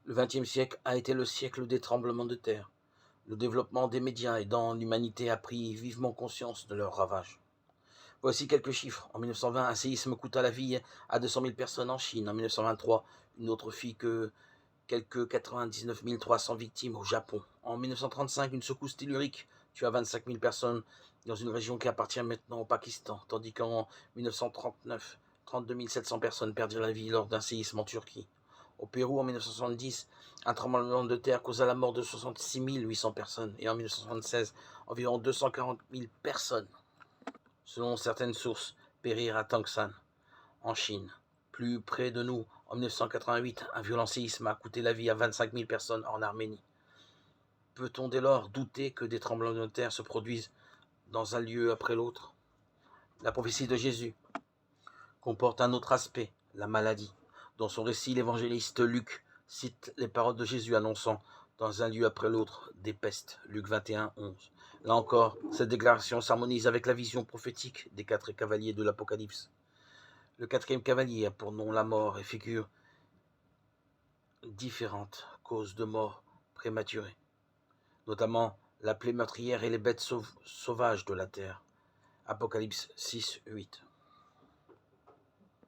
Le XXe siècle a été le siècle des tremblements de terre. Le développement des médias aidant l'humanité a pris vivement conscience de leurs ravages. Voici quelques chiffres. En 1920, un séisme coûta la vie à 200 000 personnes en Chine. En 1923, une autre fit que quelques 99 300 victimes au Japon. En 1935, une secousse tellurique tua 25 000 personnes dans une région qui appartient maintenant au Pakistan, tandis qu'en 1939, 32 700 personnes perdirent la vie lors d'un séisme en Turquie. Au Pérou, en 1970, un tremblement de terre causa la mort de 66 800 personnes, et en 1976, environ 240 000 personnes, selon certaines sources, périrent à Tangsan, en Chine. Plus près de nous, en 1988, un violent séisme a coûté la vie à 25 000 personnes en Arménie. Peut-on dès lors douter que des tremblements de terre se produisent dans un lieu après l'autre? La prophétie de Jésus comporte un autre aspect, la maladie. Dans son récit, l'évangéliste Luc cite les paroles de Jésus annonçant dans un lieu après l'autre des pestes, Luc 21, 11. Là encore, cette déclaration s'harmonise avec la vision prophétique des 4 cavaliers de l'Apocalypse. Le 4e cavalier a pour nom la mort et figure différentes causes de mort prématurée, notamment la plaie meurtrière et les bêtes sauvages de la terre. Apocalypse 6, 8.